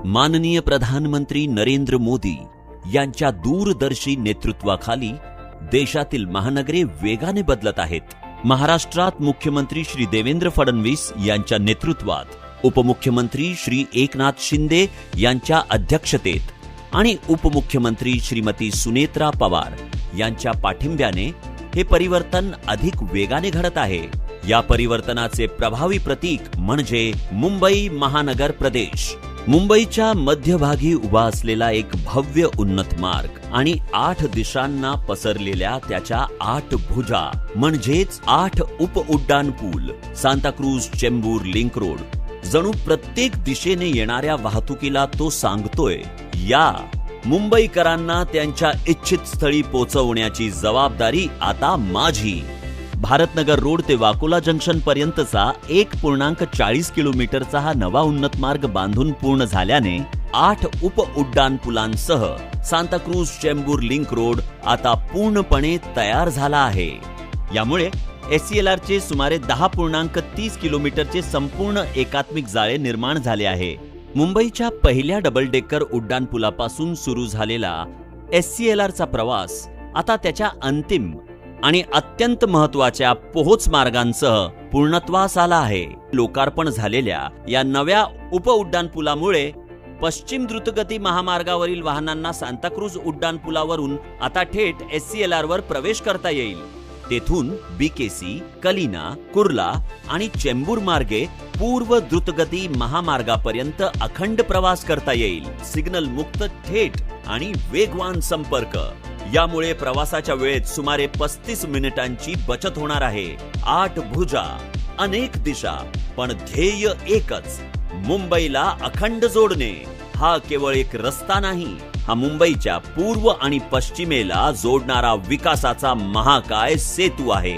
माननीय प्रधानमंत्री नरेंद्र मोदी यांच्या दूरदर्शी नेतृत्वाखाली देशातील महानगरे वेगाने बदलत आहेत. महाराष्ट्रात मुख्यमंत्री श्री देवेंद्र फडणवीस यांच्या नेतृत्वात, उपमुख्यमंत्री श्री एकनाथ शिंदे यांच्या अध्यक्षतेत आणि उपमुख्यमंत्री श्रीमती सुनेत्रा पवार यांच्या पाठिंब्याने हे परिवर्तन अधिक वेगाने घडत आहे. या परिवर्तनाचे प्रभावी प्रतीक म्हणजे मुंबई महानगर प्रदेश. मुंबईच्या मध्यभागी उभा असलेला एक भव्य उन्नत मार्ग आणि 8 दिशांना पसरलेल्या त्याच्या 8 भुजा म्हणजेच 8 उपउड्डाण पूल, सांताक्रूज चेंबूर लिंक रोड, जणू प्रत्येक दिशेने येणाऱ्या वाहतुकीला तो सांगतोय, या मुंबईकरांना त्यांच्या इच्छित स्थळी पोहोचवण्याची जबाबदारी आता माझी. भारतनगर रोड ते वाकोला जंक्शन पर्यंतचा 1.40 किलोमीटरचा हा नवा उन्नत मार्ग बांधून पूर्ण झाल्याने 8 उपउड्डाण पुलांसह सांताक्रूज चेंबूर लिंक रोड आता पूर्णपणे तयार झाला आहे. यामुळे SCLRचे सुमारे 10.30 किलोमीटरचे संपूर्ण एकात्मिक जाळे निर्माण झाले आहे. मुंबईच्या पहिल्या डबल डेकर उड्डाण पुलापासून सुरू झालेला SCLRचा प्रवास आता त्याच्या अंतिम आणि अत्यंत महत्वाच्या पोहोच मार्गांसह पूर्णत्वास आला आहे. लोकार्पण झालेल्या या नव्या उपउड्डाण पुलामुळे पश्चिम द्रुतगती महामार्गावरील वाहनांना सांताक्रूज उड्डाण पुलावरून आता थेट SCLR वर प्रवेश करता येईल. तेथून BKC, कलिना, कुर्ला आणि चेंबूर मार्गे पूर्व द्रुतगती महामार्गापर्यंत अखंड प्रवास करता येईल. सिग्नल मुक्त थेट आणि वेगवान संपर्क यामुळे प्रवासाच्या वेळेत सुमारे 35 मिनिटांची बचत होणार आहे. 8 भुजा, अनेक दिशा, पण ध्येय एकच, मुंबईला अखंड जोडणे. हा केवळ एक रस्ता नाही, हा मुंबईच्या पूर्व आणि पश्चिमेला जोडणारा विकासाचा महाकाय सेतू आहे.